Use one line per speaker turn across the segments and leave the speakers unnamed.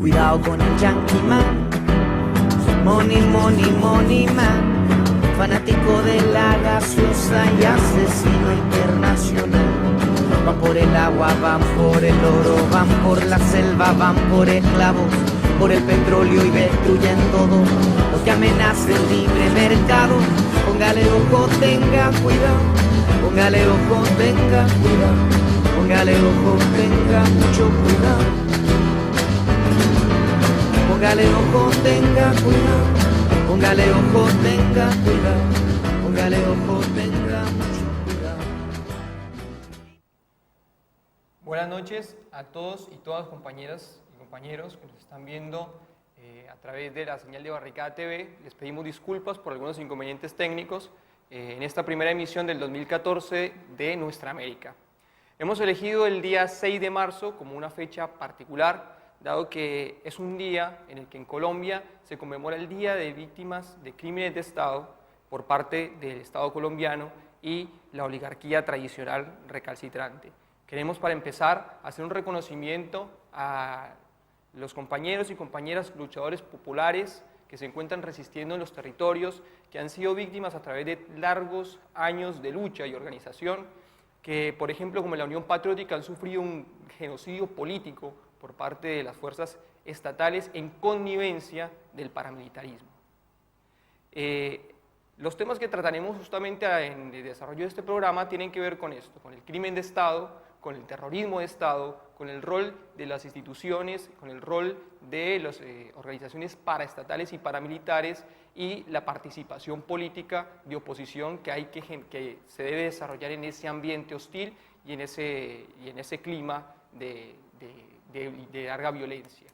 Cuidado con el Yankee Man, money, money, money man, fanático de la gaseosa y asesino internacional. Van por el agua, van por el oro, van por la selva, van por esclavos, por el petróleo y destruyen todo lo que amenaza el libre mercado. Póngale ojo, tenga cuidado, póngale ojo, tenga cuidado, póngale ojo, tenga mucho cuidado. Póngale ojo, tenga cuidado, póngale ojo, tenga cuidado, póngale ojo, tenga mucho cuidado.
Buenas noches a todos y todas compañeras y compañeros que nos están viendo a través de la señal de Barricada TV. Les pedimos disculpas por algunos inconvenientes técnicos en esta primera emisión del 2014 de Nuestra América. Hemos elegido el día 6 de marzo como una fecha particular, dado que es un día en el que en Colombia se conmemora el Día de Víctimas de Crímenes de Estado por parte del Estado colombiano y la oligarquía tradicional recalcitrante. Queremos, para empezar, hacer un reconocimiento a los compañeros y compañeras luchadores populares que se encuentran resistiendo en los territorios, que han sido víctimas a través de largos años de lucha y organización, que, por ejemplo, como la Unión Patriótica, han sufrido un genocidio político por parte de las fuerzas estatales en connivencia del paramilitarismo. Los temas que trataremos justamente en el desarrollo de este programa tienen que ver con esto, con el crimen de Estado, con el terrorismo de Estado, con el rol de las instituciones, con el rol de las organizaciones paraestatales y paramilitares y la participación política de oposición que se debe desarrollar en ese ambiente hostil y en ese clima de larga violencia.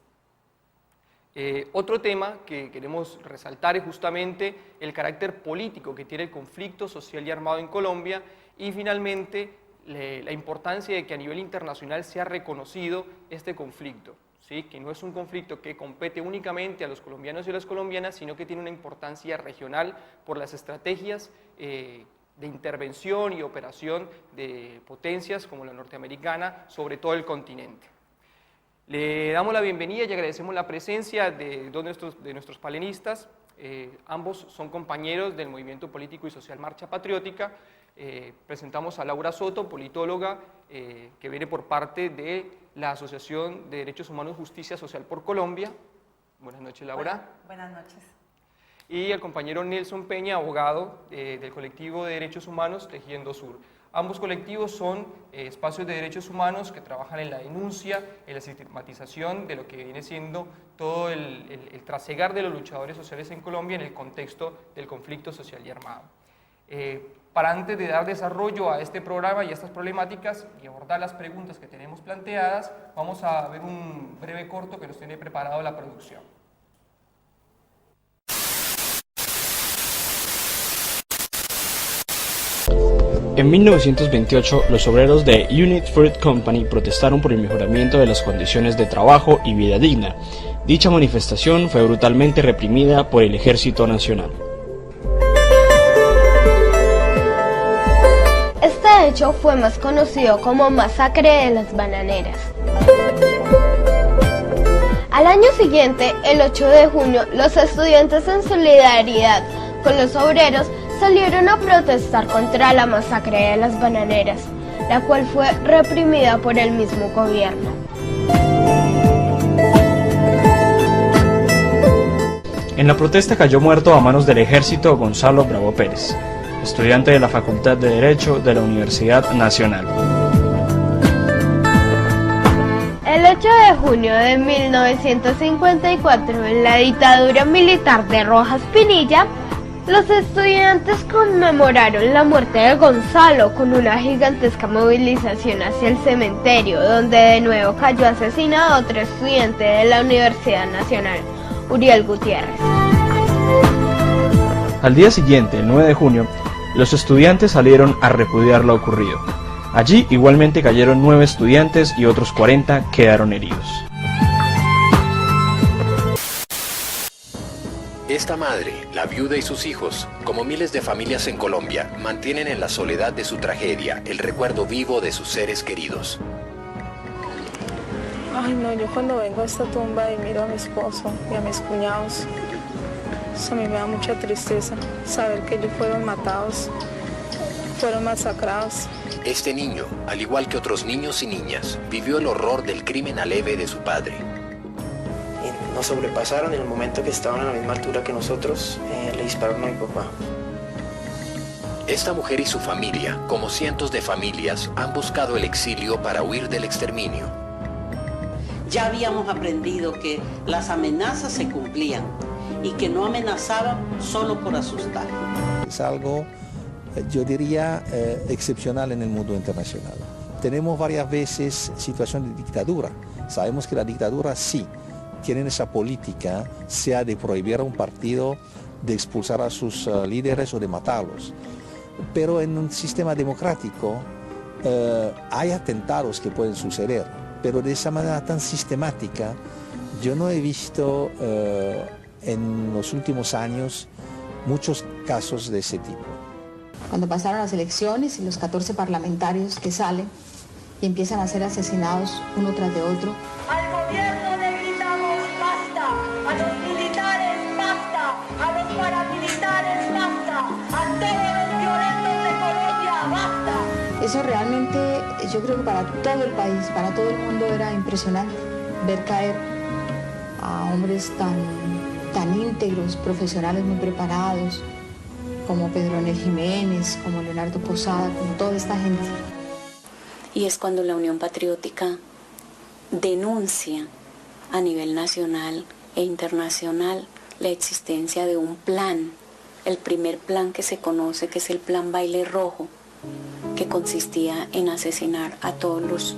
Otro tema que queremos resaltar es justamente el carácter político que tiene el conflicto social y armado en Colombia y finalmente la importancia de que a nivel internacional se ha reconocido este conflicto, ¿sí? Que no es un conflicto que compete únicamente a los colombianos y a las colombianas, sino que tiene una importancia regional por las estrategias de intervención y operación de potencias como la norteamericana sobre todo el continente. Le damos la bienvenida y agradecemos la presencia de dos de nuestros panelistas. Ambos son compañeros del movimiento político y social Marcha Patriótica. Presentamos a Laura Soto, politóloga, que viene por parte de la Asociación de Derechos Humanos Justicia Social por Colombia. Buenas noches, Laura.
Buenas noches.
Y al compañero Nelson Peña, abogado del colectivo de Derechos Humanos Tejiendo Sur. Ambos colectivos son espacios de derechos humanos que trabajan en la denuncia, en la sistematización de lo que viene siendo todo el trasegar de los luchadores sociales en Colombia en el contexto del conflicto social y armado. Para antes de dar desarrollo a este programa y a estas problemáticas y abordar las preguntas que tenemos planteadas, vamos a ver un breve corto que nos tiene preparado la producción.
En 1928, los obreros de Unit Fruit Company protestaron por el mejoramiento de las condiciones de trabajo y vida digna. Dicha manifestación fue brutalmente reprimida por el Ejército Nacional.
Este hecho fue más conocido como Masacre de las Bananeras. Al año siguiente, el 8 de junio, los estudiantes en solidaridad con los obreros salieron a protestar contra la masacre de las bananeras, la cual fue reprimida por el mismo gobierno.
En la protesta cayó muerto a manos del ejército Gonzalo Bravo Pérez, estudiante de la Facultad de Derecho de la Universidad Nacional.
El 8 de junio de 1954, en la dictadura militar de Rojas Pinilla, los estudiantes conmemoraron la muerte de Gonzalo con una gigantesca movilización hacia el cementerio, donde de nuevo cayó asesinado otro estudiante de la Universidad Nacional, Uriel Gutiérrez.
Al día siguiente, el 9 de junio, los estudiantes salieron a repudiar lo ocurrido. Allí igualmente cayeron 9 estudiantes y otros 40 quedaron heridos.
Esta madre, la viuda y sus hijos, como miles de familias en Colombia, mantienen en la soledad de su tragedia el recuerdo vivo de sus seres queridos.
Ay no, yo cuando vengo a esta tumba y miro a mi esposo y a mis cuñados, eso a mí me da mucha tristeza, saber que ellos fueron matados, fueron masacrados.
Este niño, al igual que otros niños y niñas, vivió el horror del crimen aleve de su padre.
Y nos sobrepasaron en el momento que estaban a la misma altura que nosotros, le dispararon a mi papá.
Esta mujer y su familia, como cientos de familias, han buscado el exilio para huir del exterminio.
Ya habíamos aprendido que las amenazas se cumplían y que no amenazaban solo por asustar.
Es algo, yo diría, excepcional en el mundo internacional. Tenemos varias veces situaciones de dictadura. Sabemos que la dictadura sí tienen esa política, sea de prohibir a un partido, de expulsar a sus líderes o de matarlos. Pero en un sistema democrático hay atentados que pueden suceder, pero de esa manera tan sistemática yo no he visto en los últimos años muchos casos de ese tipo.
Cuando pasaron las elecciones y los 14 parlamentarios que salen y empiezan a ser asesinados uno tras de otro.
Al gobierno le gritamos basta, a los militares basta, a los paramilitares basta, a todos los violentos de Colombia basta.
Eso realmente, yo creo que para todo el país, para todo el mundo era impresionante ver caer a hombres tan íntegros, profesionales muy preparados, como Pedro Nel Jiménez, como Leonardo Posada, como toda esta gente.
Y es cuando la Unión Patriótica denuncia a nivel nacional e internacional la existencia de un plan, el primer plan que se conoce, que es el Plan Baile Rojo, que consistía en asesinar a todas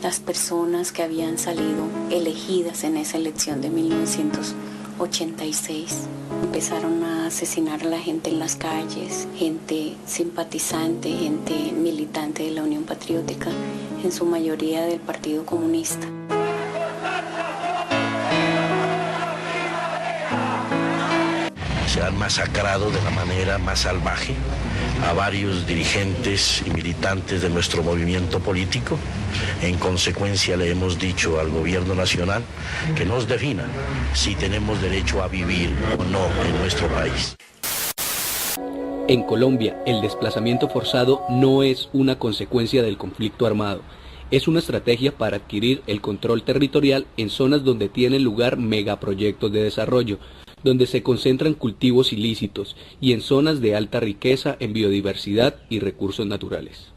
las personas que habían salido elegidas en esa elección de 1986. Empezaron a asesinar a la gente en las calles, gente simpatizante, gente militante de la Unión Patriótica, en su mayoría del Partido Comunista.
Se han masacrado de la manera más salvaje a varios dirigentes y militantes de nuestro movimiento político. En consecuencia, le hemos dicho al gobierno nacional que nos defina si tenemos derecho a vivir o no en nuestro país.
En Colombia, el desplazamiento forzado no es una consecuencia del conflicto armado. Es una estrategia para adquirir el control territorial en zonas donde tienen lugar megaproyectos de desarrollo, donde se concentran cultivos ilícitos y en zonas de alta riqueza en biodiversidad y recursos naturales.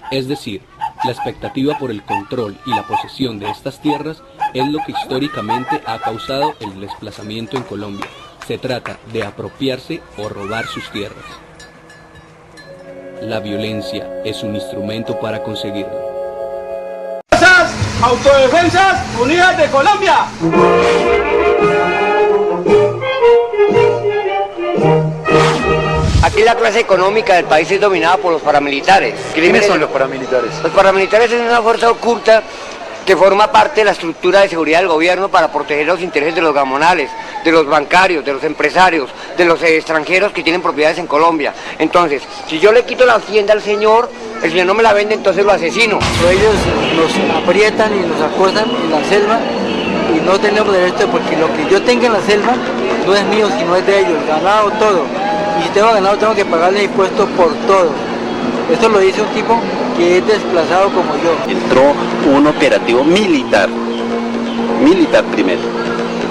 Es decir, la expectativa por el control y la posesión de estas tierras es lo que históricamente ha causado el desplazamiento en Colombia. Se trata de apropiarse o robar sus tierras. La violencia es un instrumento para conseguirlo.
Autodefensas Unidas de Colombia.
Aquí la clase económica del país es dominada por los paramilitares.
¿Quiénes son los paramilitares?
Los paramilitares es una fuerza oculta que forma parte de la estructura de seguridad del gobierno para proteger los intereses de los gamonales, de los bancarios, de los empresarios, de los extranjeros que tienen propiedades en Colombia. Entonces, si yo le quito la hacienda al señor, el señor no me la vende, entonces lo asesino.
Ellos nos aprietan y nos acosan en la selva y no tenemos derecho porque lo que yo tenga en la selva no es mío, sino es de ellos, el ganado, todo. Y si tengo ganado tengo que pagarle impuestos por todo. Esto lo dice un tipo que es desplazado como yo.
Entró un operativo militar primero,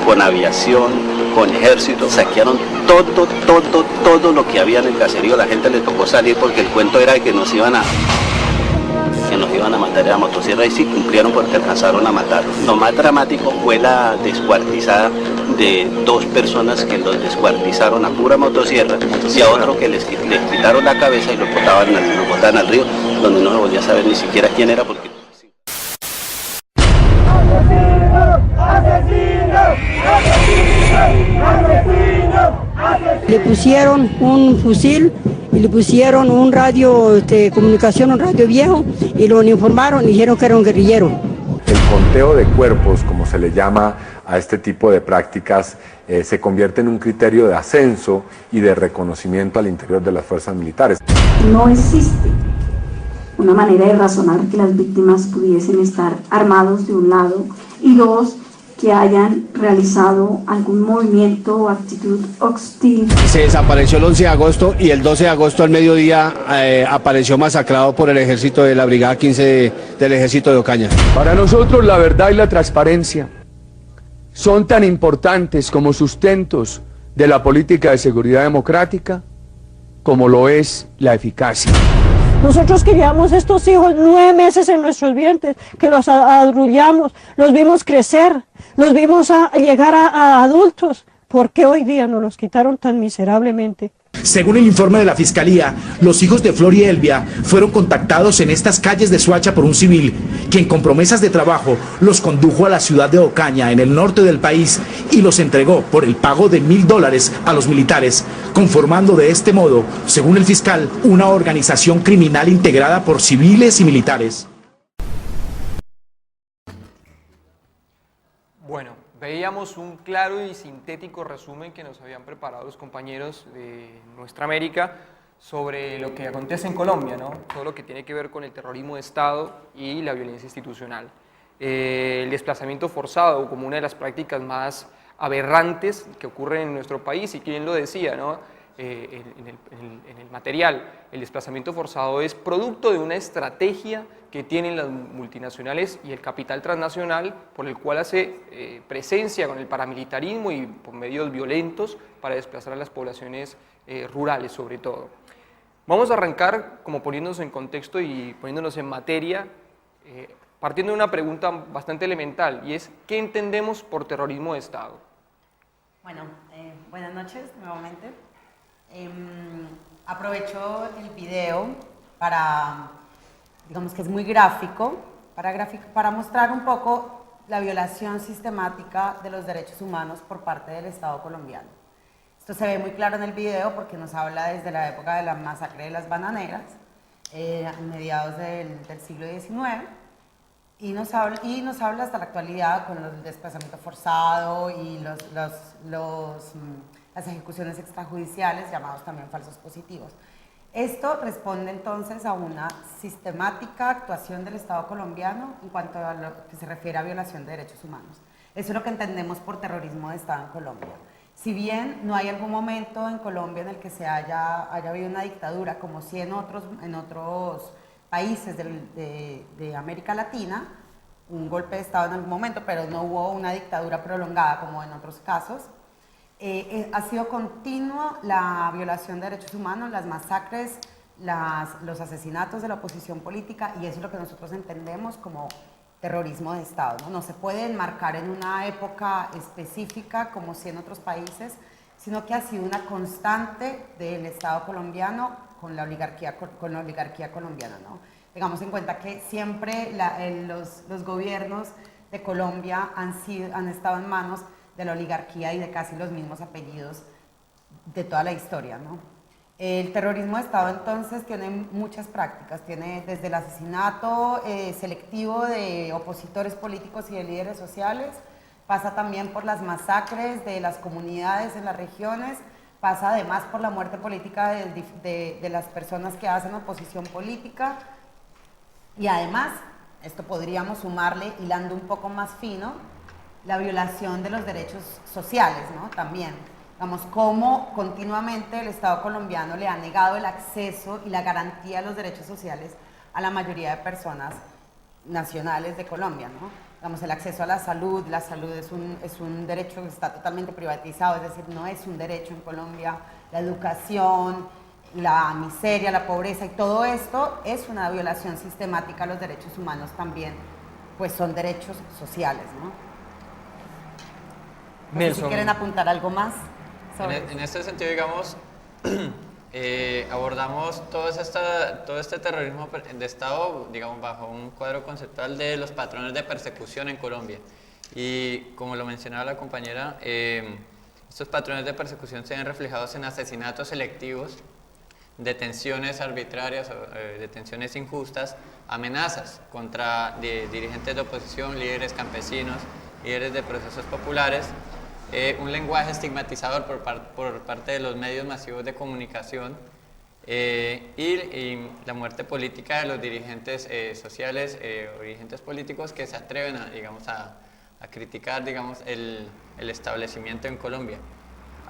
con aviación, con ejército, saquearon todo lo que había en el caserío. La gente le tocó salir porque el cuento era que nos iban a matar a la motosierra, y sí cumplieron porque alcanzaron a matar. Lo más dramático fue la descuartizada de 2 personas que los descuartizaron a pura motosierra y a otro que les quitaron la cabeza y lo botaban al río, donde no se volvía a saber ni siquiera quién era porque...
Le pusieron un fusil y le pusieron un radio de comunicación, un radio viejo, y lo uniformaron y dijeron que era un guerrillero.
El conteo de cuerpos, como se le llama a este tipo de prácticas, se convierte en un criterio de ascenso y de reconocimiento al interior de las fuerzas militares.
No existe
una manera de razonar que las víctimas pudiesen estar armados de un lado, y dos, que hayan realizado algún movimiento o actitud hostil.
Se desapareció el 11 de agosto y el 12 de agosto al mediodía apareció masacrado por el ejército de la Brigada 15 del ejército de Ocaña.
Para nosotros la verdad y la transparencia son tan importantes como sustentos de la política de seguridad democrática como lo es la eficacia.
Nosotros criamos estos hijos 9 meses en nuestros vientres, que los arrullamos, los vimos crecer, los vimos llegar a adultos. ¿Por qué hoy día nos los quitaron tan miserablemente?
Según el informe de la Fiscalía, los hijos de Flor y Elvia fueron contactados en estas calles de Soacha por un civil, quien con promesas de trabajo los condujo a la ciudad de Ocaña, en el norte del país, y los entregó por el pago de $1000 a los militares, conformando de este modo, según el fiscal, una organización criminal integrada por civiles y militares.
Bueno, veíamos un claro y sintético resumen que nos habían preparado los compañeros de Nuestra América sobre lo que acontece en Colombia, ¿no? Todo lo que tiene que ver con el terrorismo de Estado y la violencia institucional. El desplazamiento forzado como una de las prácticas más aberrantes que ocurren en nuestro país, y quien lo decía, ¿no? En el material, el desplazamiento forzado es producto de una estrategia que tienen las multinacionales y el capital transnacional, por el cual hace presencia con el paramilitarismo y por medios violentos para desplazar a las poblaciones rurales sobre todo. Vamos a arrancar como poniéndonos en contexto y poniéndonos en materia, partiendo de una pregunta bastante elemental, y es ¿qué entendemos por terrorismo de Estado?
Bueno, buenas noches nuevamente. Aprovecho el video para, digamos que es muy gráfico, para mostrar un poco la violación sistemática de los derechos humanos por parte del Estado colombiano. Esto se ve muy claro en el video porque nos habla desde la época de la masacre de las bananeras, a mediados del siglo XIX, y nos habla hasta la actualidad con el desplazamiento forzado y las ejecuciones extrajudiciales, llamados también falsos positivos. Esto responde entonces a una sistemática actuación del Estado colombiano en cuanto a lo que se refiere a violación de derechos humanos. Eso es lo que entendemos por terrorismo de Estado en Colombia. Si bien no hay algún momento en Colombia en el que haya habido una dictadura, como sí en otros países de América Latina, un golpe de Estado en algún momento, pero no hubo una dictadura prolongada como en otros casos, ha sido continua la violación de derechos humanos, las masacres, los asesinatos de la oposición política, y eso es lo que nosotros entendemos como terrorismo de Estado, ¿no? No se puede enmarcar en una época específica como si en otros países, sino que ha sido una constante del Estado colombiano con la oligarquía colombiana, ¿no? Tengamos en cuenta que siempre los gobiernos de Colombia han estado en manos de la oligarquía y de casi los mismos apellidos de toda la historia, ¿no? El terrorismo de Estado entonces tiene muchas prácticas, tiene desde el asesinato selectivo de opositores políticos y de líderes sociales, pasa también por las masacres de las comunidades en las regiones, pasa además por la muerte política de las personas que hacen oposición política, y además, esto podríamos sumarle, hilando un poco más fino, la violación de los derechos sociales, ¿no? También, vamos, cómo continuamente el Estado colombiano le ha negado el acceso y la garantía de los derechos sociales a la mayoría de personas nacionales de Colombia, ¿no? Vamos, el acceso a la salud es un derecho que está totalmente privatizado, es decir, no es un derecho en Colombia. La educación, la miseria, la pobreza y todo esto es una violación sistemática a los derechos humanos también, pues son derechos sociales, ¿no? No sé si quieren apuntar algo más.
En este sentido, digamos, abordamos todo este terrorismo de Estado, digamos, bajo un cuadro conceptual de los patrones de persecución en Colombia. Y como lo mencionaba la compañera, estos patrones de persecución se ven reflejados en asesinatos selectivos, detenciones arbitrarias, detenciones injustas, amenazas contra dirigentes de oposición, líderes campesinos, líderes de procesos populares, un lenguaje estigmatizador por parte de los medios masivos de comunicación, y la muerte política de los dirigentes sociales o dirigentes políticos que se atreven a, digamos, a criticar, digamos, el establecimiento en Colombia.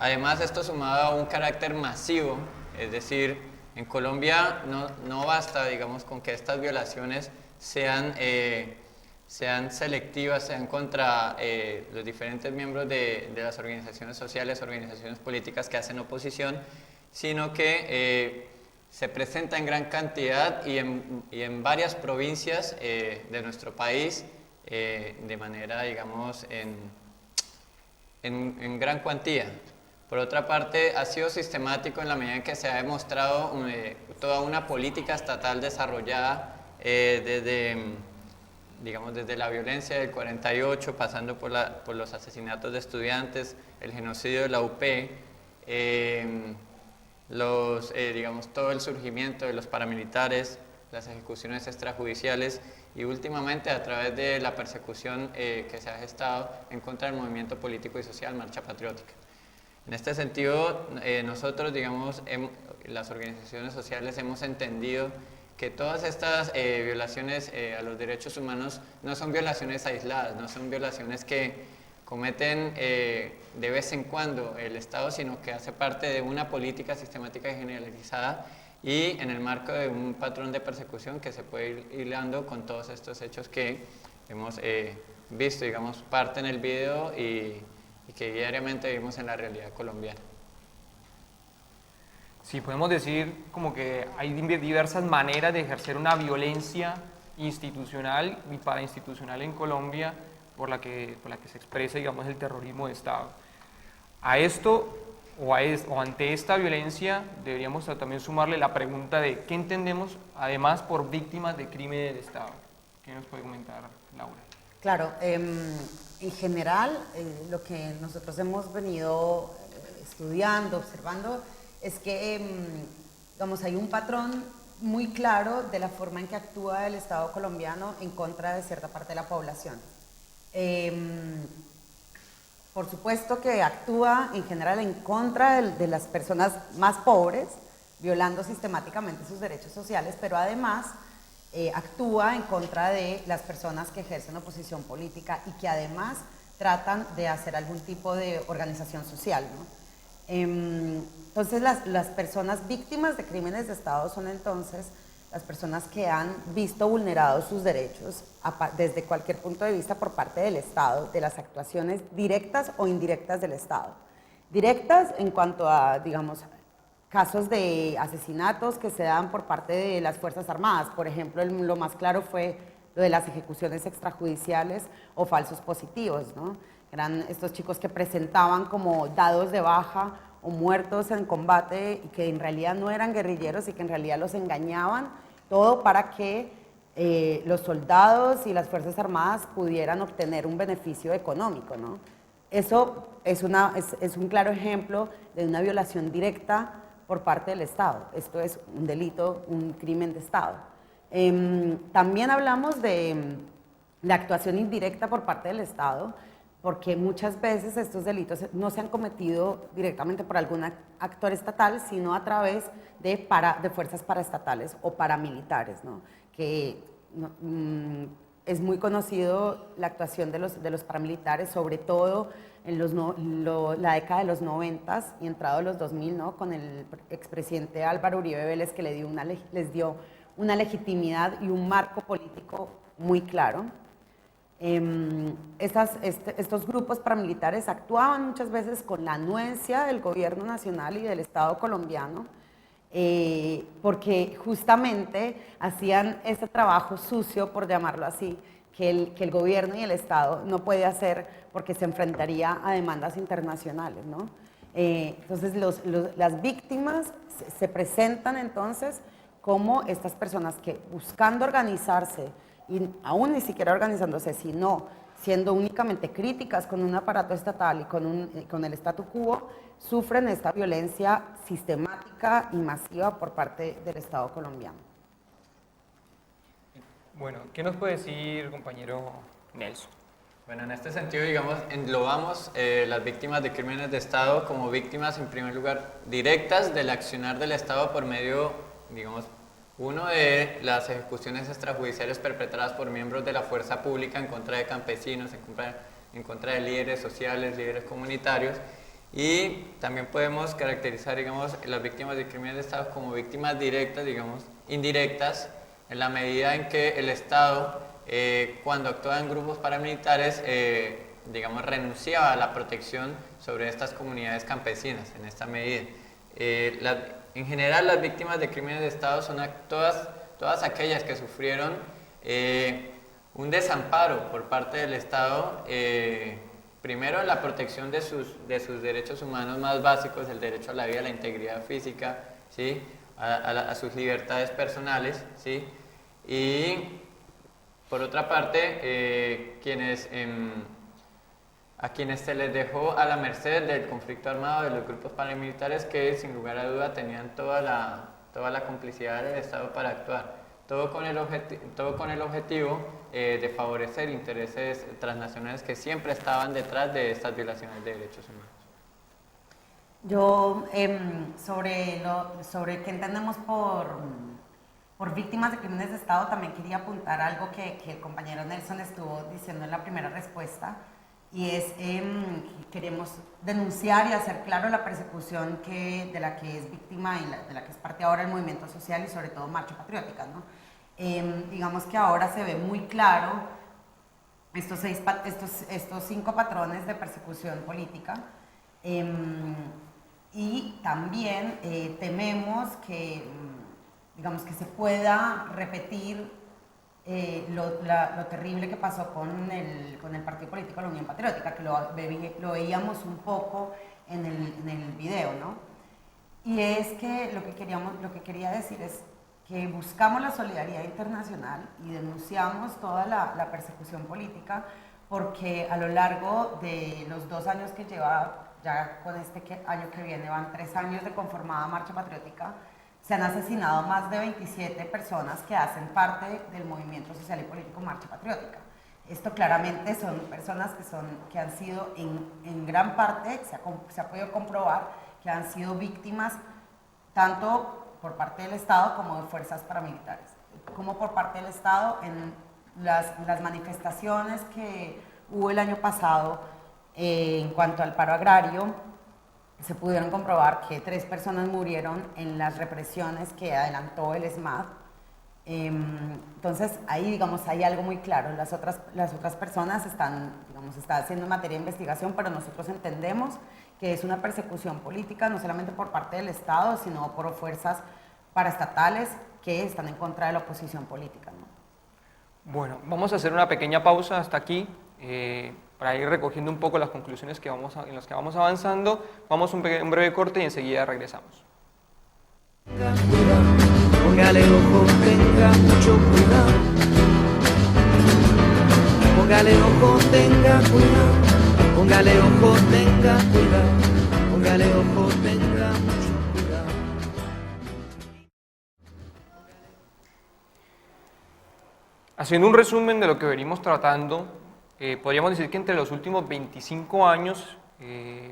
Además, esto sumado a un carácter masivo, es decir, en Colombia no basta, digamos, con que estas violaciones sean selectivas, sean contra los diferentes miembros de las organizaciones sociales, organizaciones políticas que hacen oposición, sino que se presenta en gran cantidad y en varias provincias de nuestro país, de manera, digamos, en gran cuantía. Por otra parte, ha sido sistemático en la medida en que se ha demostrado toda una política estatal desarrollada desde la violencia del 48, pasando por los asesinatos de estudiantes, el genocidio de la UP, todo el surgimiento de los paramilitares, las ejecuciones extrajudiciales y últimamente a través de la persecución que se ha gestado en contra del movimiento político y social Marcha Patriótica. En este sentido, nosotros, digamos, las organizaciones sociales hemos entendido que todas estas violaciones a los derechos humanos no son violaciones aisladas, no son violaciones que cometen de vez en cuando el Estado, sino que hace parte de una política sistemática y generalizada y en el marco de un patrón de persecución que se puede ir hilando con todos estos hechos que hemos visto, digamos, parte en el video y que diariamente vivimos en la realidad colombiana.
Sí, podemos decir como que hay diversas maneras de ejercer una violencia institucional y parainstitucional en Colombia por la que se expresa, digamos, el terrorismo de Estado. A esto o ante esta violencia deberíamos también sumarle la pregunta de ¿qué entendemos además por víctimas de crímenes de Estado? ¿Qué nos puede comentar, Laura?
Claro, en general lo que nosotros hemos venido estudiando, observando, es que digamos, hay un patrón muy claro de la forma en que actúa el Estado colombiano en contra de cierta parte de la población. Por supuesto que actúa en general en contra de las personas más pobres, violando sistemáticamente sus derechos sociales, pero además actúa en contra de las personas que ejercen oposición política y que además tratan de hacer algún tipo de organización social, ¿no? Entonces las personas víctimas de crímenes de Estado son entonces las personas que han visto vulnerados sus derechos desde cualquier punto de vista por parte del Estado, de las actuaciones directas o indirectas del Estado. Directas en cuanto a, digamos, casos de asesinatos que se dan por parte de las Fuerzas Armadas. Por ejemplo, lo más claro fue lo de las ejecuciones extrajudiciales o falsos positivos, ¿no? Eran estos chicos que presentaban como dados de baja o muertos en combate y que en realidad no eran guerrilleros y que en realidad los engañaban, todo para que los soldados y las Fuerzas Armadas pudieran obtener un beneficio económico, ¿no? Eso es un claro ejemplo de una violación directa por parte del Estado. Esto es un delito, un crimen de Estado. También hablamos de actuación indirecta por parte del Estado, porque muchas veces estos delitos no se han cometido directamente por algún actor estatal, sino a través de fuerzas paraestatales o paramilitares, ¿no? Que es muy conocido la actuación de los paramilitares, sobre todo en la década de los 90 y entrado los 2000, ¿no? Con el expresidente Álvaro Uribe Vélez, que les dio una legitimidad y un marco político muy claro. Estos grupos paramilitares actuaban muchas veces con la anuencia del gobierno nacional y del Estado colombiano, porque justamente hacían este trabajo sucio, por llamarlo así, que el gobierno y el Estado no puede hacer porque se enfrentaría a demandas internacionales, ¿no? Entonces las víctimas se presentan entonces como estas personas que, buscando organizarse y aún ni siquiera organizándose, sino siendo únicamente críticas con un aparato estatal y con el statu quo, sufren esta violencia sistemática y masiva por parte del Estado colombiano.
Bueno, ¿qué nos puede decir, compañero Nelson?
Bueno, en este sentido, digamos, englobamos las víctimas de crímenes de Estado como víctimas, en primer lugar, directas del accionar del Estado por medio, digamos, uno de las ejecuciones extrajudiciales perpetradas por miembros de la fuerza pública en contra de campesinos, en contra de líderes sociales, líderes comunitarios, y también podemos caracterizar, digamos, las víctimas de crímenes de Estado como víctimas directas, digamos, indirectas, en la medida en que el Estado, cuando actuaba en grupos paramilitares, digamos, renunciaba a la protección sobre estas comunidades campesinas, en esta medida. En general, las víctimas de crímenes de Estado son todas aquellas que sufrieron un desamparo por parte del Estado, primero en la protección de sus derechos humanos más básicos, el derecho a la vida, a la integridad física, ¿sí? a sus libertades personales, ¿sí? Y por otra parte, a quienes se les dejó a la merced del conflicto armado de los grupos paramilitares que sin lugar a duda tenían toda la complicidad del Estado para actuar, todo con el objetivo de favorecer intereses transnacionales que siempre estaban detrás de estas violaciones de derechos humanos.
Yo, sobre qué entendemos por víctimas de crímenes de Estado, también quería apuntar algo que el compañero Nelson estuvo diciendo en la primera respuesta, y es queremos denunciar y hacer claro la persecución de la que es víctima y de la que es parte ahora el movimiento social y sobre todo Marcha Patriótica, ¿no? Digamos que ahora se ve muy claro estos 5 patrones de persecución política, y también tememos que, digamos, que se pueda repetir lo terrible que pasó con el partido político La Unión Patriótica, que lo veíamos un poco en el video, ¿no? Y es que lo que quería decir es que buscamos la solidaridad internacional y denunciamos toda la persecución política, porque a lo largo de los 2 años que lleva, ya con este año que viene van 3 años de conformada Marcha Patriótica, se han asesinado más de 27 personas que hacen parte del movimiento social y político Marcha Patriótica. Esto claramente son personas que han sido en gran parte, se ha podido comprobar que han sido víctimas tanto por parte del Estado como de fuerzas paramilitares, como por parte del Estado en las manifestaciones que hubo el año pasado en cuanto al paro agrario. Se pudieron comprobar que 3 personas murieron en las represiones que adelantó el ESMAD. Entonces, ahí, digamos, hay algo muy claro. Las otras personas está haciendo materia de investigación, pero nosotros entendemos que es una persecución política, no solamente por parte del Estado, sino por fuerzas paraestatales que están en contra de la oposición política, ¿no?
Bueno, vamos a hacer una pequeña pausa hasta aquí, para ir recogiendo un poco las conclusiones en las que vamos avanzando. Vamos a un breve corte y enseguida regresamos.
Póngale ojo, tenga mucho cuidado. Póngale ojo, tenga cuidado. Póngale ojo, tenga cuidado. Póngale ojo, tenga mucho cuidado.
Haciendo un resumen de lo que venimos tratando, podríamos decir que entre los últimos 25 años,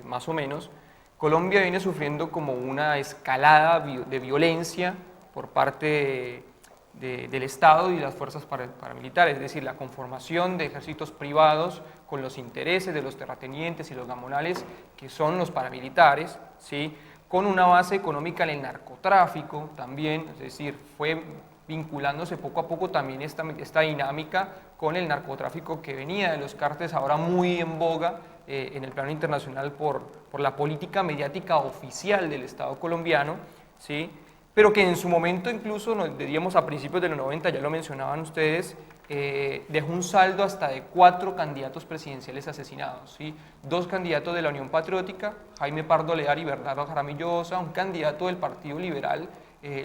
más o menos, Colombia viene sufriendo como una escalada de violencia por parte del Estado y las fuerzas paramilitares, es decir, la conformación de ejércitos privados con los intereses de los terratenientes y los gamonales, que son los paramilitares, ¿sí? Con una base económica en el narcotráfico también, es decir, fue vinculándose poco a poco también esta dinámica con el narcotráfico que venía de los cárteles, ahora muy en boga en el plano internacional por la política mediática oficial del Estado colombiano, ¿sí? Pero que en su momento, incluso diríamos a principios de los 90, ya lo mencionaban ustedes, dejó un saldo hasta de 4 candidatos presidenciales asesinados, ¿sí? 2 candidatos de la Unión Patriótica, Jaime Pardo Leal y Bernardo Jaramillo Osa, un candidato del Partido Liberal,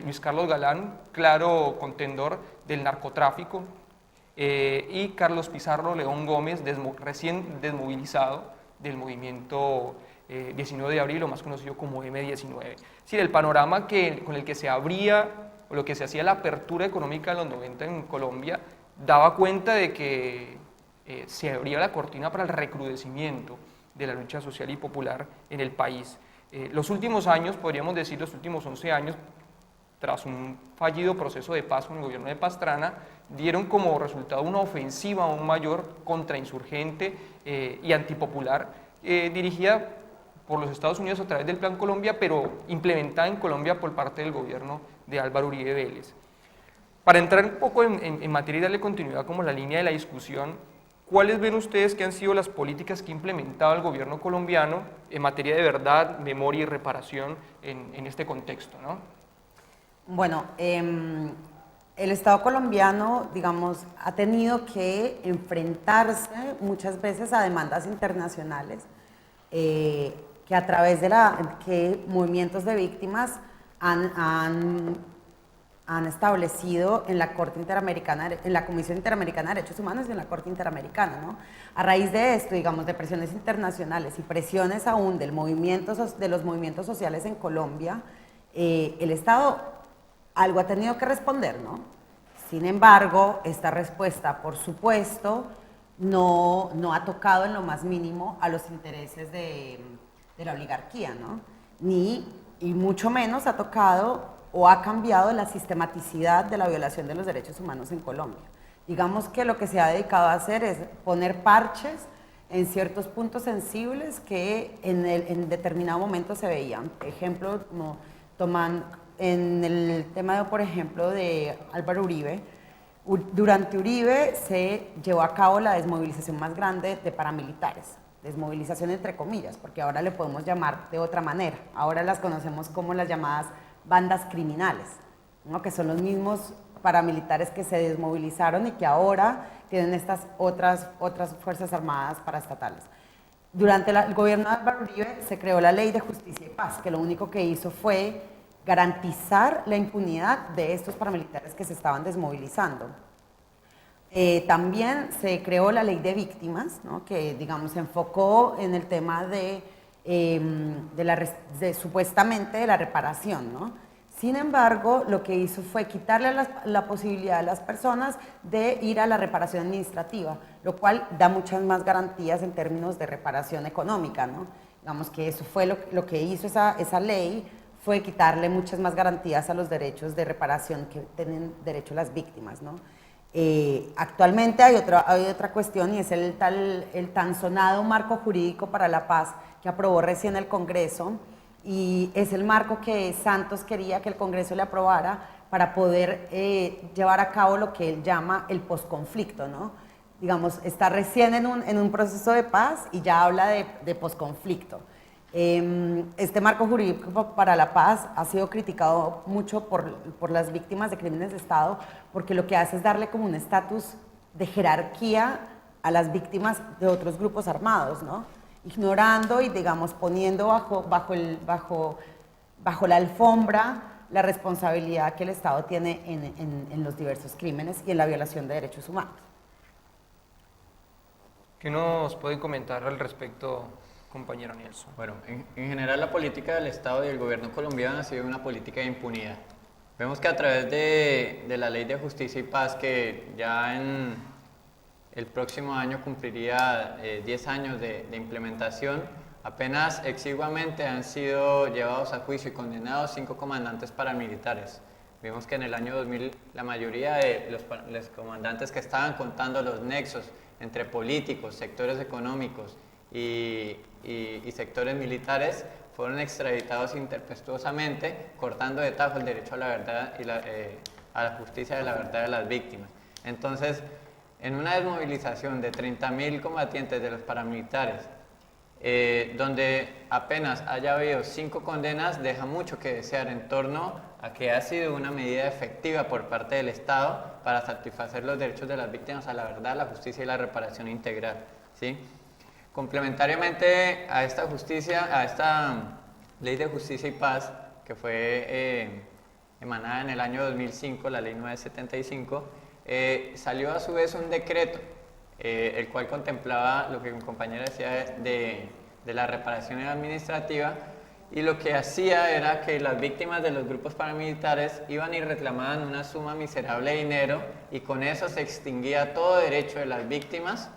Luis Carlos Galán, claro contendor del narcotráfico, y Carlos Pizarro León Gómez, recién desmovilizado del movimiento 19 de abril, o más conocido como M19. Es decir, el panorama con el que se abría, o lo que se hacía la apertura económica de los 90 en Colombia, daba cuenta de que se abría la cortina para el recrudecimiento de la lucha social y popular en el país. Los últimos años, podríamos decir los últimos 11 años, tras un fallido proceso de paz con el gobierno de Pastrana, dieron como resultado una ofensiva aún mayor contrainsurgente y antipopular, dirigida por los Estados Unidos a través del Plan Colombia, pero implementada en Colombia por parte del gobierno de Álvaro Uribe Vélez. Para entrar un poco en materia y darle continuidad como la línea de la discusión, ¿cuáles ven ustedes que han sido las políticas que ha implementado el gobierno colombiano en materia de verdad, memoria y reparación en este contexto, ¿no?
Bueno, el Estado colombiano, digamos, ha tenido que enfrentarse muchas veces a demandas internacionales que a través de que movimientos de víctimas han establecido en la Corte Interamericana, en la Comisión Interamericana de Derechos Humanos y en la Corte Interamericana, ¿no? A raíz de esto, digamos, de presiones internacionales y presiones aún de los movimientos sociales en Colombia, el Estado algo ha tenido que responder, ¿no? Sin embargo, esta respuesta, por supuesto, no ha tocado en lo más mínimo a los intereses de la oligarquía, ¿no? Y mucho menos ha tocado o ha cambiado la sistematicidad de la violación de los derechos humanos en Colombia. Digamos que lo que se ha dedicado a hacer es poner parches en ciertos puntos sensibles que en determinado momento se veían. Ejemplo, como toman en el tema, por ejemplo, de Álvaro Uribe. Durante Uribe se llevó a cabo la desmovilización más grande de paramilitares, desmovilización entre comillas, porque ahora le podemos llamar de otra manera. Ahora las conocemos como las llamadas bandas criminales, ¿no? Que son los mismos paramilitares que se desmovilizaron y que ahora tienen estas otras fuerzas armadas paraestatales. Durante el gobierno de Álvaro Uribe se creó la Ley de Justicia y Paz, que lo único que hizo fue garantizar la impunidad de estos paramilitares que se estaban desmovilizando. También se creó la Ley de Víctimas, ¿no? Que, digamos, se enfocó en el tema supuestamente de la reparación, ¿no? Sin embargo, lo que hizo fue quitarle la posibilidad a las personas de ir a la reparación administrativa, lo cual da muchas más garantías en términos de reparación económica, ¿no? Digamos que eso fue lo que hizo esa ley, fue quitarle muchas más garantías a los derechos de reparación que tienen derecho las víctimas, ¿no? Actualmente hay otra cuestión y es el tan sonado marco jurídico para la paz que aprobó recién el Congreso, y es el marco que Santos quería que el Congreso le aprobara para poder llevar a cabo lo que él llama el posconflicto, ¿no? Digamos, está recién en un proceso de paz y ya habla de posconflicto. Este marco jurídico para la paz ha sido criticado mucho por las víctimas de crímenes de Estado, porque lo que hace es darle como un estatus de jerarquía a las víctimas de otros grupos armados, ¿no? Ignorando y, digamos, poniendo bajo la alfombra la responsabilidad que el Estado tiene en los diversos crímenes y en la violación de derechos humanos.
¿Qué nos puede comentar al respecto, compañero Nelson?
Bueno, en general la política del Estado y del gobierno colombiano ha sido una política de impunidad. Vemos que a través de la Ley de Justicia y Paz, que ya en el próximo año cumpliría 10 años de implementación, apenas exiguamente han sido llevados a juicio y condenados 5 comandantes paramilitares. Vimos que en el año 2000 la mayoría de los comandantes que estaban contando los nexos entre políticos, sectores económicos y sectores militares fueron extraditados interpestuosamente, cortando de tajo el derecho a la verdad y a la justicia de la verdad de las víctimas. Entonces, en una desmovilización de 30.000 combatientes de los paramilitares, donde apenas haya habido 5 condenas, deja mucho que desear en torno a que ha sido una medida efectiva por parte del Estado para satisfacer los derechos de las víctimas a la verdad, la justicia y la reparación integral, ¿sí? Complementariamente a esta Ley de Justicia y Paz, que fue emanada en el año 2005, la Ley 975, salió a su vez un decreto, el cual contemplaba lo que mi compañera decía de la reparación administrativa, y lo que hacía era que las víctimas de los grupos paramilitares iban y reclamaban una suma miserable de dinero, y con eso se extinguía todo derecho de las víctimas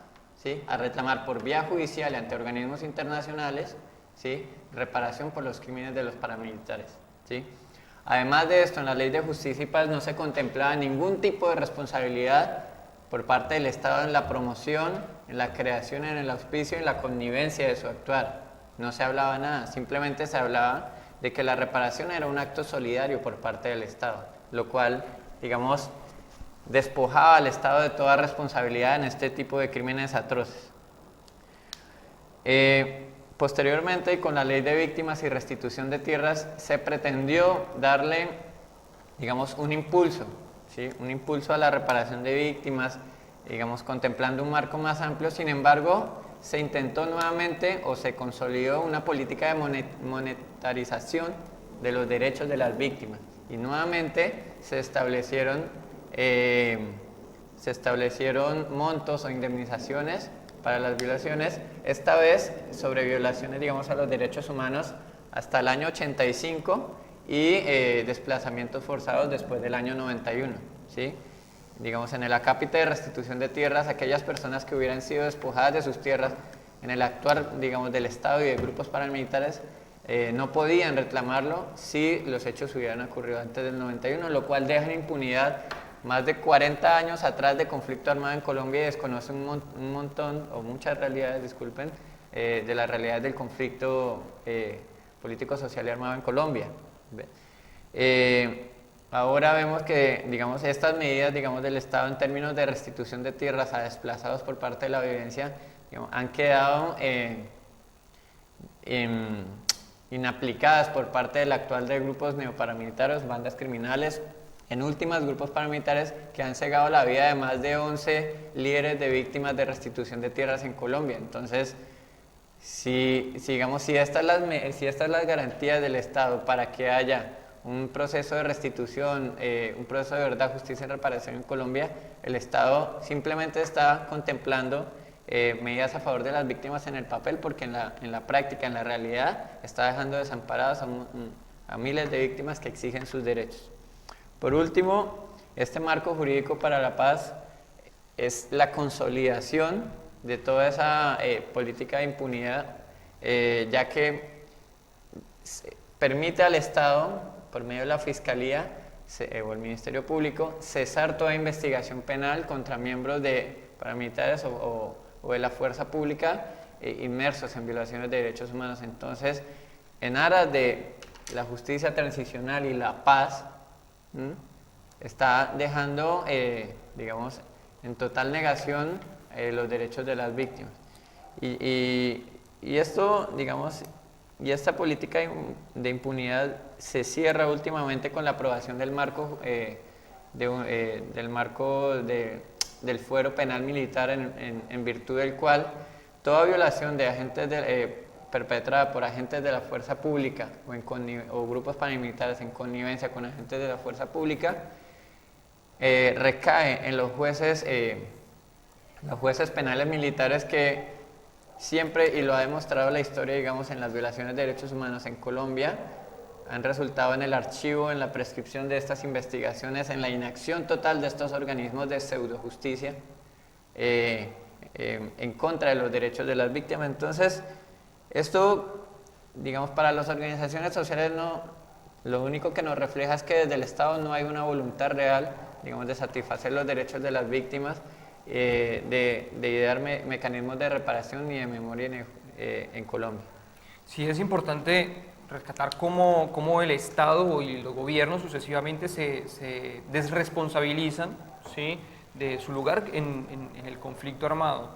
¿sí?, a reclamar por vía judicial y ante organismos internacionales, ¿sí?, reparación por los crímenes de los paramilitares, ¿sí? Además de esto, en la Ley de Justicia y Paz no se contemplaba ningún tipo de responsabilidad por parte del Estado en la promoción, en la creación, en el auspicio y en la connivencia de su actuar. No se hablaba nada, simplemente se hablaba de que la reparación era un acto solidario por parte del Estado, lo cual, digamos, despojaba al Estado de toda responsabilidad en este tipo de crímenes atroces. Posteriormente, y con la Ley de Víctimas y Restitución de Tierras, se pretendió darle, digamos, un impulso, ¿sí?, un impulso a la reparación de víctimas, digamos, contemplando un marco más amplio. Sin embargo, se intentó nuevamente o se consolidó una política de monetarización de los derechos de las víctimas y nuevamente se establecieron montos o indemnizaciones para las violaciones, esta vez sobre violaciones, digamos, a los derechos humanos hasta el año 85 y desplazamientos forzados después del año 91, ¿sí? Digamos, en el acápite de restitución de tierras, aquellas personas que hubieran sido despojadas de sus tierras en el actuar, digamos, del Estado y de grupos paramilitares, no podían reclamarlo si los hechos hubieran ocurrido antes del 91, lo cual deja en impunidad más de 40 años atrás de conflicto armado en Colombia y desconoce un montón, o muchas realidades, disculpen, de la realidad del conflicto político, social y armado en Colombia. Ahora vemos que, digamos, estas medidas, digamos, del Estado en términos de restitución de tierras a desplazados por parte de la violencia, digamos, han quedado inaplicadas por parte del actual de grupos neoparamilitares, bandas criminales, en últimas grupos paramilitares que han cegado la vida de más de 11 líderes de víctimas de restitución de tierras en Colombia. Entonces, si estas son las garantías del Estado para que haya un proceso de restitución, un proceso de verdad, justicia y reparación en Colombia, el Estado simplemente está contemplando medidas a favor de las víctimas en el papel, porque en la práctica, en la realidad, está dejando desamparadas a miles de víctimas que exigen sus derechos. Por último, este marco jurídico para la paz es la consolidación de toda esa política de impunidad, ya que permite al Estado, por medio de la Fiscalía o el Ministerio Público, cesar toda investigación penal contra miembros de paramilitares o de la fuerza pública inmersos en violaciones de derechos humanos. Entonces, en aras de la justicia transicional y la paz, está dejando, digamos, en total negación los derechos de las víctimas. Y esto, digamos, y esta política de impunidad se cierra últimamente con la aprobación del marco, del fuero penal militar, en virtud del cual toda violación de agentes perpetrada por agentes de la fuerza pública o grupos paramilitares en connivencia con agentes de la fuerza pública recae en los jueces penales militares que siempre, y lo ha demostrado la historia, digamos, en las violaciones de derechos humanos en Colombia, han resultado en el archivo, en la prescripción de estas investigaciones, en la inacción total de estos organismos de pseudojusticia en contra de los derechos de las víctimas. Entonces, esto, digamos, para las organizaciones sociales lo único que nos refleja es que desde el Estado no hay una voluntad real, digamos, de satisfacer los derechos de las víctimas, de idear mecanismos de reparación y de memoria en Colombia.
Sí, es importante rescatar cómo el Estado y los gobiernos sucesivamente se desresponsabilizan, ¿sí?, de su lugar en el conflicto armado.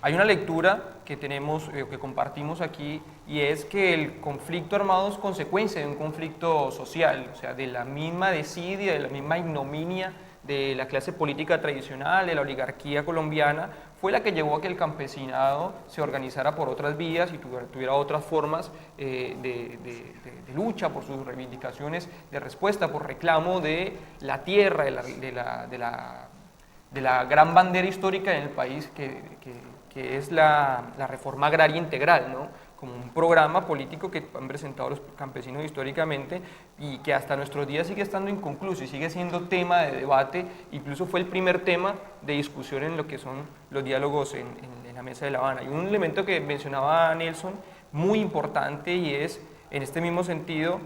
Hay una lectura que que compartimos aquí, y es que el conflicto armado es consecuencia de un conflicto social, o sea, de la misma desidia, de la misma ignominia de la clase política tradicional, de la oligarquía colombiana, fue la que llevó a que el campesinado se organizara por otras vías y tuviera otras formas de lucha por sus reivindicaciones, de respuesta, por reclamo de la tierra, de la gran bandera histórica en el país que es la reforma agraria integral, ¿no? como un programa político que han presentado los campesinos históricamente y que hasta nuestros días sigue estando inconcluso y sigue siendo tema de debate, incluso fue el primer tema de discusión en lo que son los diálogos en la Mesa de La Habana. Y un elemento que mencionaba Nelson, muy importante, y es, en este mismo sentido,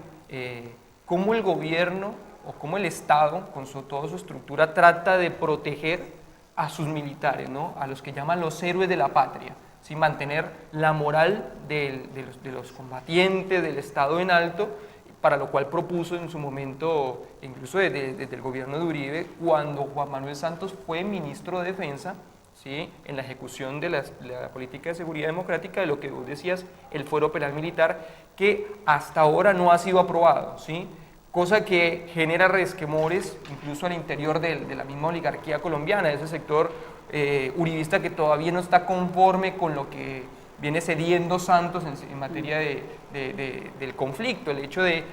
cómo el gobierno o cómo el Estado, con toda su estructura, trata de proteger a sus militares, ¿no? A los que llaman los héroes de la patria, ¿sí? Mantener la moral de los combatientes, del Estado en alto, para lo cual propuso en su momento, incluso desde el gobierno de Uribe, cuando Juan Manuel Santos fue ministro de Defensa, ¿sí? En la ejecución de la política de seguridad democrática, de lo que vos decías, el fuero penal militar, que hasta ahora no ha sido aprobado, ¿sí? Cosa que genera resquemores incluso al interior de la misma oligarquía colombiana, ese sector uribista que todavía no está conforme con lo que viene cediendo Santos en materia del conflicto. El hecho de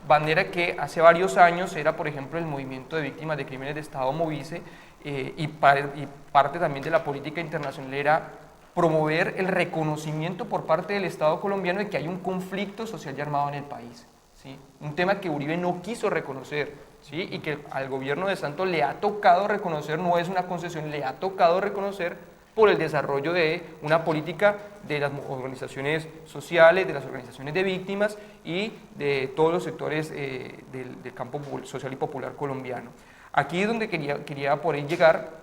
bandera que hace varios años era, por ejemplo, el movimiento de víctimas de crímenes de Estado Movice, y parte también de la política internacional era promover el reconocimiento por parte del Estado colombiano de que hay un conflicto social y armado en el país, ¿sí? Un tema que Uribe no quiso reconocer, ¿sí? Y que al gobierno de Santos le ha tocado reconocer, no es una concesión, le ha tocado reconocer por el desarrollo de una política de las organizaciones sociales, de las organizaciones de víctimas y de todos los sectores del campo social y popular colombiano. Aquí es donde quería por ahí llegar,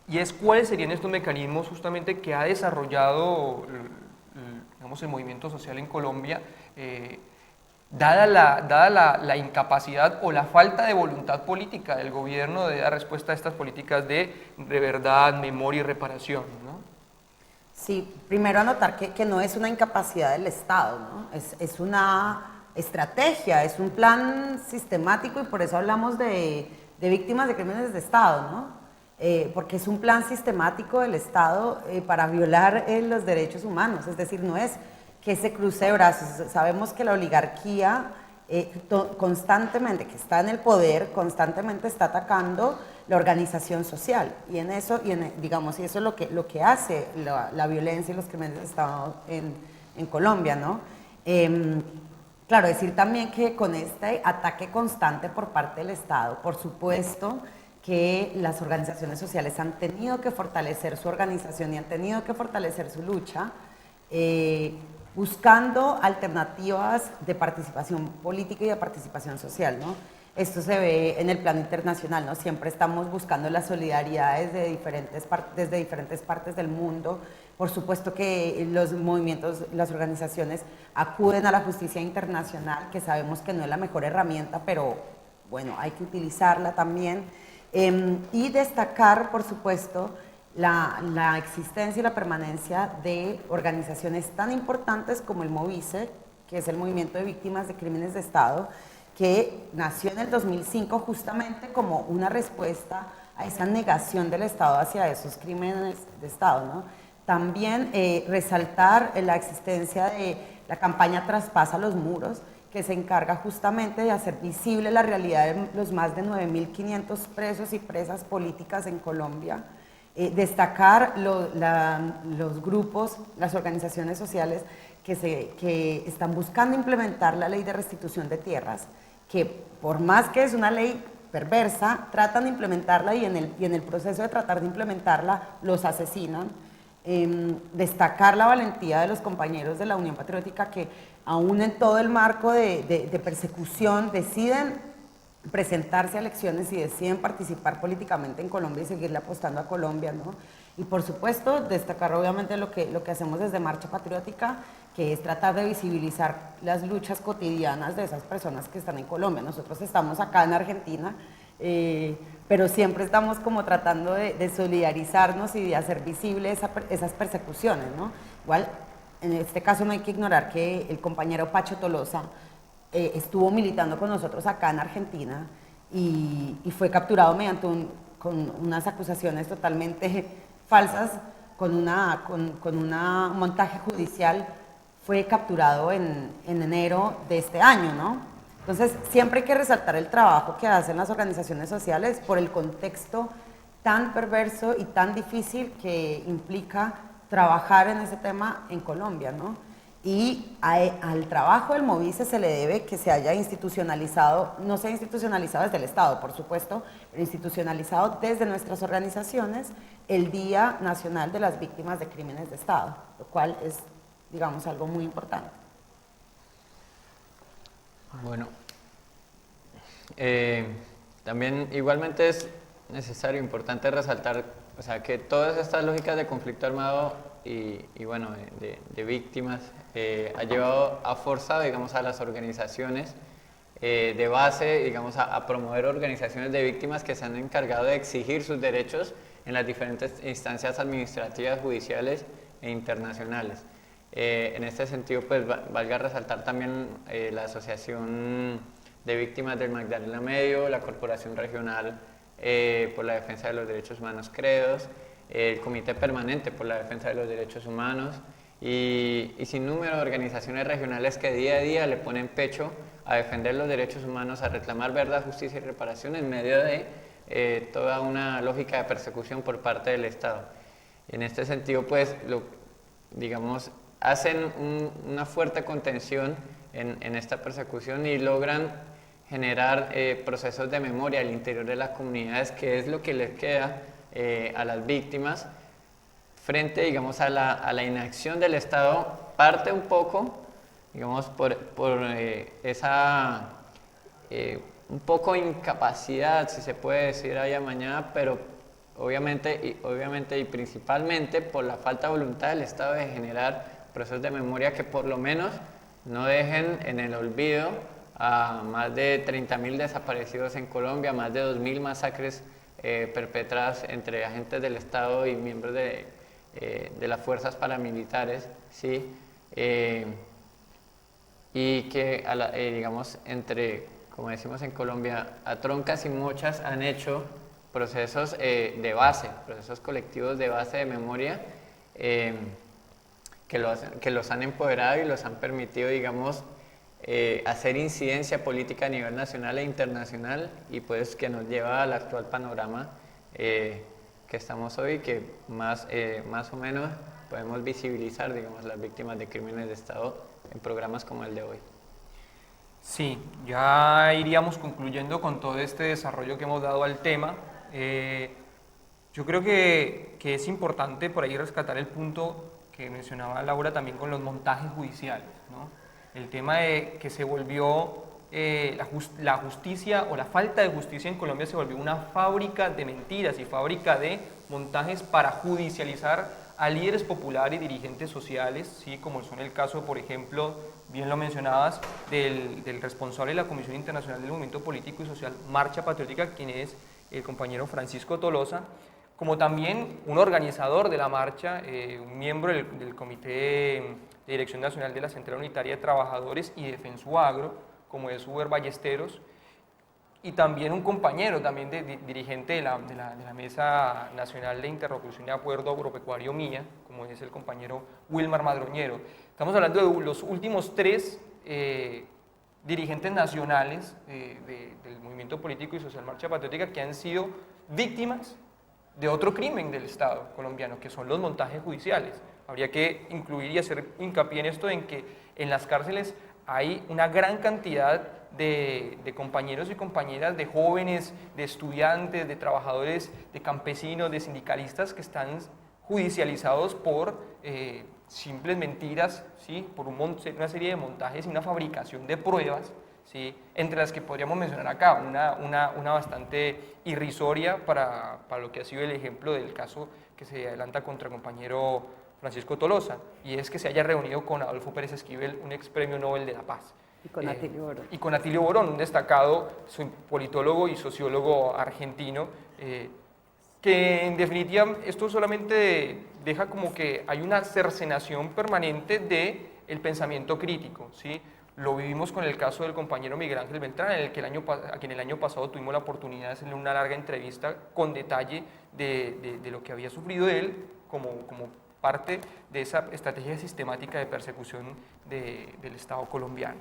y es cuáles serían estos mecanismos justamente que ha desarrollado digamos, el movimiento social en Colombia, dada la incapacidad o la falta de voluntad política del gobierno de dar respuesta a estas políticas de verdad, memoria y reparación, ¿no?
Sí, primero anotar que no es una incapacidad del Estado, ¿no? Es una estrategia, es un plan sistemático, y por eso hablamos de víctimas de crímenes de Estado, ¿no? Porque es un plan sistemático del Estado para violar los derechos humanos, es decir, no es que se cruce de brazos. Sabemos que la oligarquía constantemente, que está en el poder, constantemente está atacando la organización social, y en eso, digamos, y eso es lo que hace la violencia y los crímenes de Estado en Colombia, ¿no? Claro, decir también que con este ataque constante por parte del Estado, por supuesto que las organizaciones sociales han tenido que fortalecer su organización y han tenido que fortalecer su lucha, buscando alternativas de participación política y de participación social, ¿no? Esto se ve en el plano internacional, ¿no? Siempre estamos buscando las solidaridades desde diferentes partes del mundo. Por supuesto que los movimientos, las organizaciones acuden a la justicia internacional, que sabemos que no es la mejor herramienta, pero bueno, hay que utilizarla también. Y destacar, por supuesto, la existencia y la permanencia de organizaciones tan importantes como el MOVICE, que es el Movimiento de Víctimas de Crímenes de Estado, que nació en el 2005 justamente como una respuesta a esa negación del Estado hacia esos crímenes de Estado, ¿no? También resaltar la existencia de la campaña Traspasa los Muros, que se encarga justamente de hacer visible la realidad de los más de 9.500 presos y presas políticas en Colombia. Destacar los grupos, las organizaciones sociales que están buscando implementar la ley de restitución de tierras, que por más que es una ley perversa, tratan de implementarla y en el proceso de tratar de implementarla los asesinan. Destacar la valentía de los compañeros de la Unión Patriótica que aún en todo el marco de persecución deciden presentarse a elecciones y deciden participar políticamente en Colombia y seguirle apostando a Colombia, ¿no? Y por supuesto destacar obviamente lo que hacemos desde Marcha Patriótica, que es tratar de visibilizar las luchas cotidianas de esas personas que están en Colombia. Nosotros estamos acá en Argentina, pero siempre estamos como tratando de solidarizarnos y de hacer visible esas persecuciones, ¿no? Igual, en este caso no hay que ignorar que el compañero Pacho Tolosa estuvo militando con nosotros acá en Argentina y fue capturado mediante con unas acusaciones totalmente falsas, con un montaje judicial. Fue capturado en enero de este año, ¿no? Entonces, siempre hay que resaltar el trabajo que hacen las organizaciones sociales por el contexto tan perverso y tan difícil que implica trabajar en ese tema en Colombia, ¿no? Y al trabajo del Movice se le debe que se haya institucionalizado, no se ha institucionalizado desde el Estado, por supuesto, pero institucionalizado desde nuestras organizaciones el Día Nacional de las Víctimas de Crímenes de Estado, lo cual es, digamos, algo muy importante.
Bueno, también igualmente es necesario, importante resaltar, o sea, que todas estas lógicas de conflicto armado y bueno, de víctimas ha forzado, digamos, a las organizaciones de base, digamos, a promover organizaciones de víctimas que se han encargado de exigir sus derechos en las diferentes instancias administrativas, judiciales e internacionales. En este sentido, pues valga resaltar también la Asociación de Víctimas del Magdalena Medio, la Corporación Regional por la Defensa de los Derechos Humanos CREDOS, el Comité Permanente por la Defensa de los Derechos Humanos y sin número de organizaciones regionales que día a día le ponen pecho a defender los derechos humanos, a reclamar verdad, justicia y reparación en medio de toda una lógica de persecución por parte del Estado. En este sentido, pues, digamos, hacen una fuerte contención en esta persecución y logran generar procesos de memoria al interior de las comunidades, que es lo que les queda a las víctimas frente, digamos, a la inacción del Estado, parte un poco, digamos, por esa un poco incapacidad, si se puede decir allá mañana, pero obviamente y principalmente por la falta de voluntad del Estado de generar procesos de memoria que por lo menos no dejen en el olvido a más de 30.000 desaparecidos en Colombia, más de 2.000 masacres perpetradas entre agentes del Estado y miembros de las fuerzas paramilitares, ¿sí? Y que, digamos, como decimos en Colombia, a troncas y mochas han hecho procesos de base, procesos colectivos de base de memoria, que los han empoderado y los han permitido, digamos, hacer incidencia política a nivel nacional e internacional, y pues que nos lleva al actual panorama que estamos hoy, que más o menos podemos visibilizar, digamos, las víctimas de crímenes de Estado en programas como el de hoy.
Sí, ya iríamos concluyendo con todo este desarrollo que hemos dado al tema. Yo creo que es importante por ahí rescatar el punto que mencionaba Laura también con los montajes judiciales, ¿no? El tema de que se volvió la justicia o la falta de justicia en Colombia se volvió una fábrica de mentiras y fábrica de montajes para judicializar a líderes populares y dirigentes sociales, ¿sí? Como son el caso, por ejemplo, bien lo mencionabas, del responsable de la Comisión Internacional del Movimiento Político y Social Marcha Patriótica, quien es el compañero Francisco Tolosa, como también un organizador de la marcha, un miembro del Comité de Dirección Nacional de la Central Unitaria de Trabajadores y Defensuagro, como es Uber Ballesteros, y también un compañero, también dirigente de la Mesa Nacional de Interlocución y Acuerdo Agropecuario MIA, como es el compañero Wilmar Madroñero. Estamos hablando de los últimos 3 dirigentes nacionales del Movimiento Político y Social Marcha Patriótica que han sido víctimas de otro crimen del Estado colombiano, que son los montajes judiciales. Habría que incluir y hacer hincapié en esto, en que en las cárceles hay una gran cantidad de compañeros y compañeras, de jóvenes, de estudiantes, de trabajadores, de campesinos, de sindicalistas que están judicializados por simples mentiras, ¿sí? Por una serie de montajes y una fabricación de pruebas, ¿sí? Entre las que podríamos mencionar acá, una bastante irrisoria para lo que ha sido el ejemplo del caso que se adelanta contra el compañero Francisco Tolosa, y es que se haya reunido con Adolfo Pérez Esquivel, un ex premio Nobel de la Paz.
Y con Atilio Borón.
Y con Atilio Borón, un destacado politólogo y sociólogo argentino, que en definitiva esto solamente deja como que hay una cercenación permanente del pensamiento crítico, ¿sí? Lo vivimos con el caso del compañero Miguel Ángel Beltrán, en el que a quien el año pasado tuvimos la oportunidad de hacerle una larga entrevista con detalle de lo que había sufrido él como parte de esa estrategia sistemática de persecución del Estado colombiano.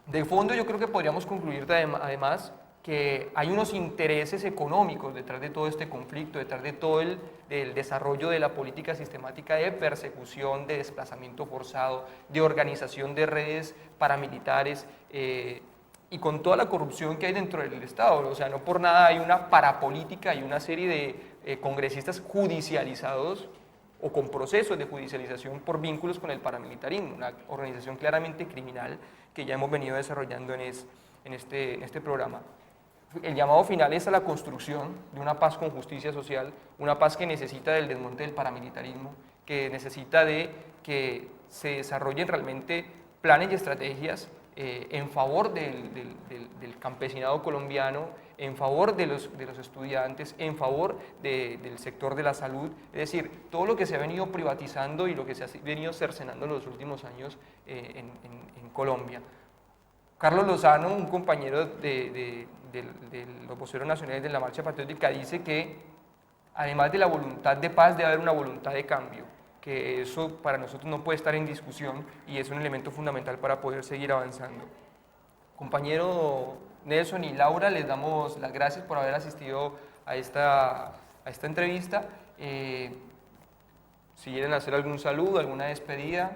De fondo yo creo que podríamos concluir además que hay unos intereses económicos detrás de todo este conflicto, detrás de todo el desarrollo de la política sistemática de persecución, de desplazamiento forzado, de organización de redes paramilitares y con toda la corrupción que hay dentro del Estado. O sea, no por nada hay una parapolítica, hay una serie de congresistas judicializados o con procesos de judicialización por vínculos con el paramilitarismo, una organización claramente criminal que ya hemos venido desarrollando en este programa. El llamado final es a la construcción de una paz con justicia social, una paz que necesita del desmonte del paramilitarismo, que necesita de que se desarrollen realmente planes y estrategias en favor del campesinado colombiano, en favor de los estudiantes, en favor del sector de la salud, es decir, todo lo que se ha venido privatizando y lo que se ha venido cercenando en los últimos años en Colombia. Carlos Lozano, un compañero de los voceros nacionales de la Marcha Patriótica, dice que además de la voluntad de paz debe haber una voluntad de cambio, que eso para nosotros no puede estar en discusión y es un elemento fundamental para poder seguir avanzando. Compañero Nelson y Laura, les damos las gracias por haber asistido a esta entrevista. Si quieren hacer algún saludo, alguna despedida.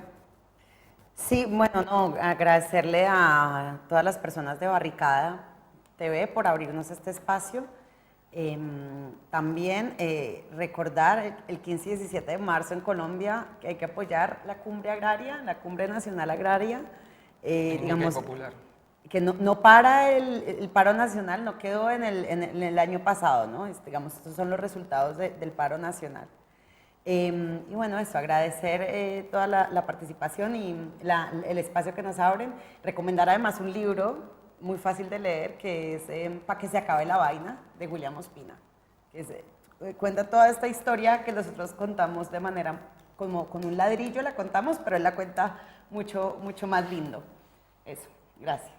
Sí, bueno, no, agradecerle a todas las personas de Barricada TV por abrirnos este espacio. También recordar el 15 y 17 de marzo en Colombia que hay que apoyar la cumbre agraria, la cumbre nacional agraria. Digamos, popular. Que no para el paro nacional, no quedó en el año pasado, ¿no? Digamos, estos son los resultados del paro nacional. Y bueno, eso, agradecer toda la participación y el espacio que nos abren. Recomendar además un libro muy fácil de leer, que es Pa' que se acabe la vaina, de William Ospina, que cuenta toda esta historia que nosotros contamos de manera, como con un ladrillo la contamos, pero él la cuenta mucho, mucho más lindo. Eso, gracias.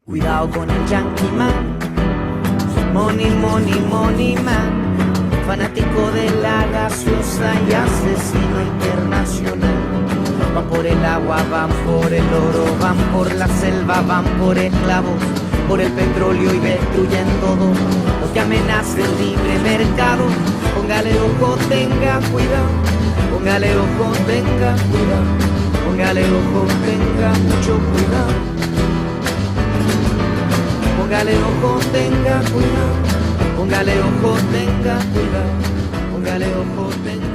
Cuidado con el Yankee Man, money, money, money man, fanático de la gaseosa y asesino internacional. Van por el agua, van por el oro, van por la selva, van por esclavos, por el petróleo y destruyen todo lo que amenaza el libre mercado. Póngale ojo, tenga cuidado, póngale ojo, tenga cuidado, póngale ojo, tenga mucho cuidado. Póngale ojo, tenga cuidado, póngale ojo, tenga cuidado, póngale ojo, tenga